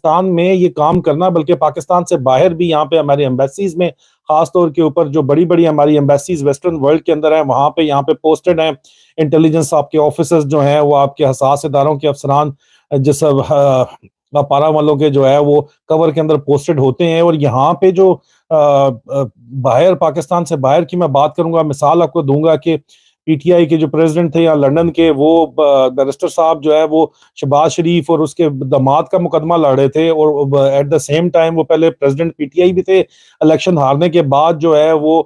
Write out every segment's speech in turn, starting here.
پاکستان میں یہ کام کرنا بلکہ پاکستان سے باہر بھی یہاں پہ ہماری ایمبیسیز میں خاص طور کے اوپر جو بڑی بڑی ہماری ایمبیسیز ویسٹرن ورلڈ کے اندر ہیں وہاں پہ یہاں پہ پوسٹڈ ہیں انٹیلیجنس آپ کے آفیسرز جو ہیں وہ آپ کے حساس اداروں کے افسران جس پارا والوں کے جو ہے وہ کور کے اندر پوسٹڈ ہوتے ہیں. اور یہاں پہ جو باہر پاکستان سے باہر کی میں بات کروں گا, مثال آپ کو دوں گا کہ پی ٹی آئی کے جو پریزیڈنٹ تھے یا لندن کے وہ بیرسٹر صاحب جو ہے وہ شہباز شریف اور اس کے داماد کا مقدمہ لڑ رہے تھے اور ایٹ دا سیم ٹائم وہ پہلے پریزیڈنٹ پی ٹی آئی بھی تھے. الیکشن ہارنے کے بعد جو ہے وہ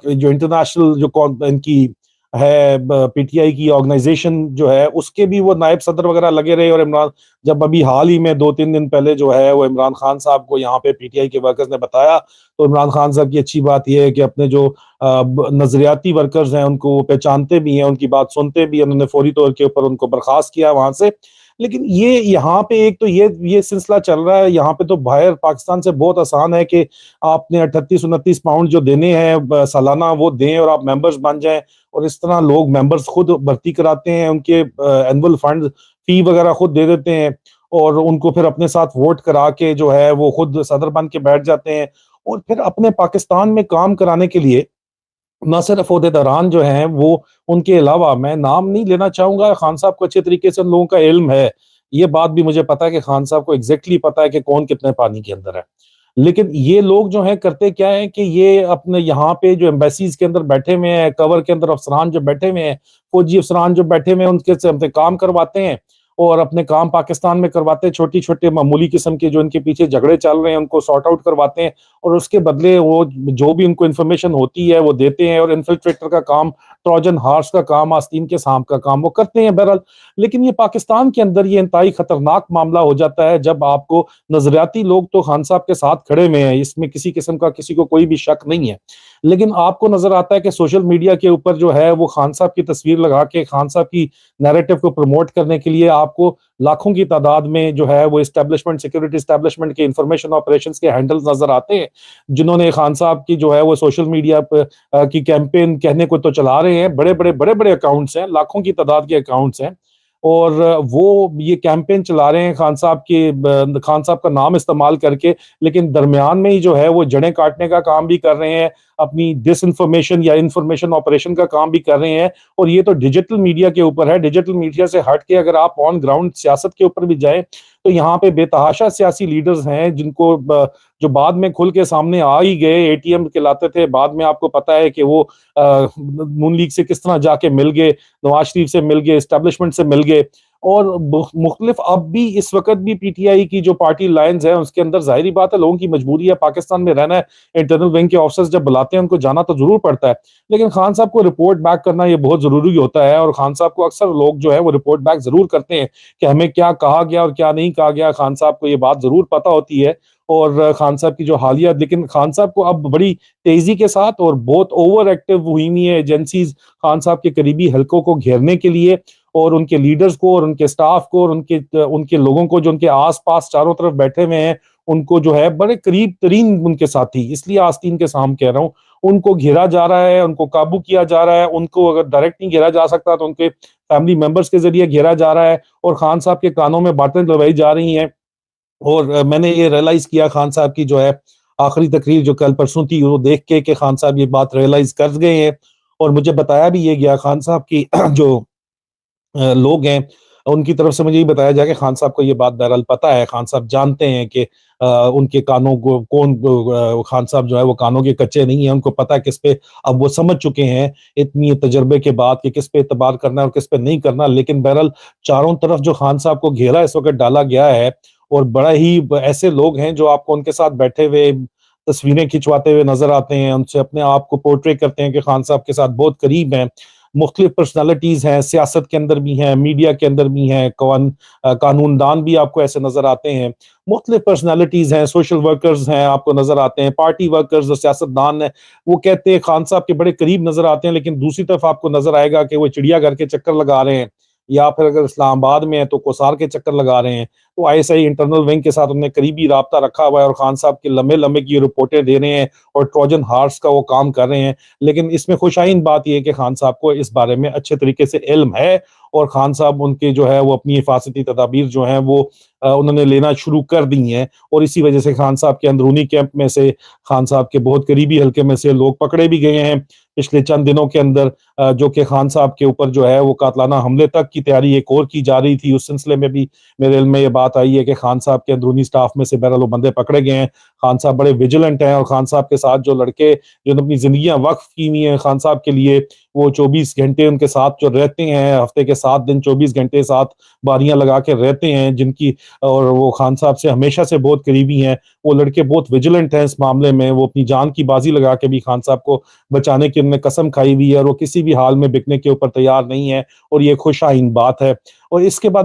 جو انٹرنیشنل جو ان کی ہے پی ٹی آئی کی آرگنائزیشن جو ہے اس کے بھی وہ نائب صدر وغیرہ لگے رہے. اور عمران جب ابھی حال ہی میں 2-3 دن پہلے جو ہے وہ عمران خان صاحب کو یہاں پہ پی ٹی آئی کے ورکرز نے بتایا تو عمران خان صاحب کی اچھی بات یہ ہے کہ اپنے جو نظریاتی ورکرز ہیں ان کو وہ پہچانتے بھی ہیں, ان کی بات سنتے بھی, انہوں نے فوری طور کے اوپر ان کو برخاست کیا وہاں سے. لیکن یہ یہاں پہ ایک تو یہ سلسلہ چل رہا ہے یہاں پہ تو باہر پاکستان سے بہت آسان ہے کہ آپ نے 38-29 پاؤنڈ جو دینے ہیں سالانہ وہ دیں اور آپ ممبرز بن جائیں, اور اس طرح لوگ ممبرز خود بھرتی کراتے ہیں, ان کے اینول فنڈ فی وغیرہ خود دے دیتے ہیں اور ان کو پھر اپنے ساتھ ووٹ کرا کے جو ہے وہ خود صدر بن کے بیٹھ جاتے ہیں. اور پھر اپنے پاکستان میں کام کرانے کے لیے نہ صرف عہدیداران جو ہیں وہ ان کے علاوہ, میں نام نہیں لینا چاہوں گا, خان صاحب کو اچھے طریقے سے ان لوگوں کا علم ہے, یہ بات بھی مجھے پتا ہے کہ خان صاحب کو ایگزیکٹلی پتا ہے کہ کون کتنے پانی کے اندر ہے. لیکن یہ لوگ جو ہیں کرتے کیا ہیں کہ یہ اپنے یہاں پہ جو ایمبیسیز کے اندر بیٹھے ہوئے ہیں, کور کے اندر افسران جو بیٹھے ہوئے ہیں, فوجی افسران جو بیٹھے ہوئے ہیں, ان کے سے اپنے کام کرواتے ہیں اور اپنے کام پاکستان میں کرواتے ہیں. چھوٹی چھوٹے معمولی قسم کے جو ان کے پیچھے جھگڑے چل رہے ہیں ان کو سارٹ آؤٹ کرواتے ہیں اور اس کے بدلے وہ جو بھی ان کو انفارمیشن ہوتی ہے وہ دیتے ہیں. اور انفلٹریٹر کا کام, ٹروجن ہارس کا کام, آستین کے سانپ کا کام وہ کرتے ہیں بہرحال. لیکن یہ پاکستان کے اندر یہ انتہائی خطرناک معاملہ ہو جاتا ہے جب آپ کو نظریاتی لوگ تو خان صاحب کے ساتھ کھڑے ہوئے ہیں, اس میں کسی قسم کا کسی کو کوئی بھی شک نہیں ہے, لیکن آپ کو نظر آتا ہے کہ سوشل میڈیا کے اوپر جو ہے وہ خان صاحب کی تصویر لگا کے خان صاحب کی نیریٹو کو پروموٹ کرنے کے لیے آپ کو لاکھوں کی تعداد میں جو ہے وہ اسٹیبلشمنٹ, سیکورٹی اسٹیبلشمنٹ کے انفارمیشن آپریشنز کے ہینڈلز نظر آتے ہیں جنہوں نے خان صاحب کی جو ہے وہ سوشل میڈیا کی کیمپین کہنے کو تو چلا رہے ہیں. بڑے بڑے اکاؤنٹس ہیں, لاکھوں کی تعداد کے اکاؤنٹس ہیں اور وہ یہ کیمپین چلا رہے ہیں خان صاحب کا نام استعمال کر کے, لیکن درمیان میں ہی جو ہے وہ جڑیں کاٹنے کا کام بھی کر رہے ہیں, اپنی ڈس انفارمیشن یا انفارمیشن آپریشن کا کام بھی کر رہے ہیں. اور یہ تو ڈیجیٹل میڈیا کے اوپر ہے. ڈیجیٹل میڈیا سے ہٹ کے اگر آپ آن گراؤنڈ سیاست کے اوپر بھی جائیں تو یہاں پہ بے تحاشا سیاسی لیڈرز ہیں جن کو جو بعد میں کھل کے سامنے آ ہی گئے, اے ٹی ایم کہلاتے تھے, بعد میں آپ کو پتا ہے کہ وہ نون لیگ سے کس طرح جا کے مل گئے, نواز شریف سے مل گئے, اسٹیبلشمنٹ سے مل گئے. اور مختلف اب بھی اس وقت بھی پی ٹی آئی کی جو پارٹی لائنز ہیں اس کے اندر ظاہری بات ہے لوگوں کی مجبوری ہے, پاکستان میں رہنا ہے, انٹرنل ونگ کے آفیسرز جب بلاتے ہیں ان کو جانا تو ضرور پڑتا ہے, لیکن خان صاحب کو رپورٹ بیک کرنا یہ بہت ضروری ہوتا ہے. اور خان صاحب کو اکثر لوگ جو ہے وہ رپورٹ بیک ضرور کرتے ہیں کہ ہمیں کیا کہا گیا اور کیا نہیں کہا گیا. خان صاحب کو یہ بات ضرور پتہ ہوتی ہے. اور خان صاحب کی جو حالیہ, لیکن خان صاحب کو اب بڑی تیزی کے ساتھ اور بہت اوور ایکٹیو ہوئی ہے ایجنسیز خان صاحب کے قریبی حلقوں کو گھیرنے کے لیے, اور ان کے لیڈرز کو اور ان کے سٹاف کو اور ان کے لوگوں کو جو ان کے آس پاس چاروں طرف بیٹھے ہوئے ہیں ان کو جو ہے بڑے قریب ترین ان کے ساتھی, اس لیے آستین کے سام کہہ رہا ہوں, ان کو گھیرا جا رہا ہے, ان کو قابو کیا جا رہا ہے. ان کو اگر ڈائریکٹ نہیں گھیرا جا سکتا تو ان کے فیملی ممبرز کے ذریعے گھیرا جا رہا ہے اور خان صاحب کے کانوں میں باتیں دلوائی جا رہی ہیں. اور میں نے یہ ریئلائز کیا خان صاحب کی جو ہے آخری تقریر جو کل پرسوں تھی وہ دیکھ کے کہ خان صاحب یہ بات ریئلائز کر گئے ہیں, اور مجھے بتایا بھی یہ گیا خان صاحب کی جو لوگ ہیں ان کی طرف سے مجھے یہ بتایا جائے کہ خان صاحب کو یہ بات بہرحال پتہ ہے, خان صاحب جانتے ہیں کہ ان کے کانوں کو کون, خان صاحب جو ہے وہ کانوں کے کچے نہیں ہیں, ان کو پتہ ہے کس پہ, اب وہ سمجھ چکے ہیں اتنی تجربے کے بعد کہ کس پہ اعتبار کرنا ہے اور کس پہ نہیں کرنا. لیکن بہرحال چاروں طرف جو خان صاحب کو گھیرا اس وقت ڈالا گیا ہے, اور بڑا ہی ایسے لوگ ہیں جو آپ کو ان کے ساتھ بیٹھے ہوئے تصویریں کھنچواتے ہوئے نظر آتے ہیں, ان سے اپنے آپ کو پورٹری کرتے ہیں کہ خان صاحب کے ساتھ بہت قریب ہیں. مختلف پرسنالٹیز ہیں, سیاست کے اندر بھی ہیں, میڈیا کے اندر بھی ہیں, قانون دان بھی آپ کو ایسے نظر آتے ہیں, مختلف پرسنالٹیز ہیں, سوشل ورکرز ہیں آپ کو نظر آتے ہیں, پارٹی ورکرز اور سیاست دان ہیں, وہ کہتے ہیں خان صاحب کے بڑے قریب نظر آتے ہیں. لیکن دوسری طرف آپ کو نظر آئے گا کہ وہ چڑیا گھر کے چکر لگا رہے ہیں, یا پھر اگر اسلام آباد میں ہیں تو کوسار کے چکر لگا رہے ہیں, وہ ISI انٹرنل ونگ کے ساتھ انہوں نے قریبی رابطہ رکھا ہوا ہے اور خان صاحب کے لمبے لمبے کی رپورٹیں دے رہے ہیں اور ٹروجن ہارس کا وہ کام کر رہے ہیں. لیکن اس میں خوش آئند بات یہ ہے کہ خان صاحب کو اس بارے میں اچھے طریقے سے علم ہے اور خان صاحب ان کے جو ہے وہ اپنی حفاظتی تدابیر جو ہیں وہ انہوں نے لینا شروع کر دی ہیں. اور اسی وجہ سے خان صاحب کے اندرونی کیمپ میں سے خان صاحب کے بہت قریبی حلقے میں سے لوگ پکڑے بھی گئے ہیں پچھلے چند دنوں کے اندر, جو کہ خان صاحب کے اوپر جو ہے وہ قاتلانہ حملے تک کی تیاری ایک اور کی جا رہی تھی. اس سلسلے میں بھی میرے علم میں یہ بات آئی ہے کہ خان صاحب کے اندرونی سٹاف میں سے بہرحال وہ بندے پکڑے گئے ہیں. خان صاحب بڑے ویجیلنٹ ہیں اور خان صاحب کے ساتھ جو لڑکے جو اپنی زندگیاں وقف کی ہوئی ہیں خان صاحب کے لیے, وہ 24 گھنٹے ان کے ساتھ جو رہتے ہیں, ہفتے کے 7 دن 24 گھنٹے ساتھ باریاں لگا کے رہتے ہیں, جن کی اور وہ خان صاحب سے ہمیشہ سے بہت قریبی ہیں. وہ لڑکے بہت ویجیلنٹ ہیں اس معاملے میں, وہ اپنی جان کی بازی لگا کے بھی خان صاحب کو بچانے کی انہوں نے قسم کھائی ہوئی ہے اور وہ کسی بھی حال میں بکنے کے اوپر تیار نہیں ہے, اور یہ خوش آئند بات ہے. اور اس کے بعد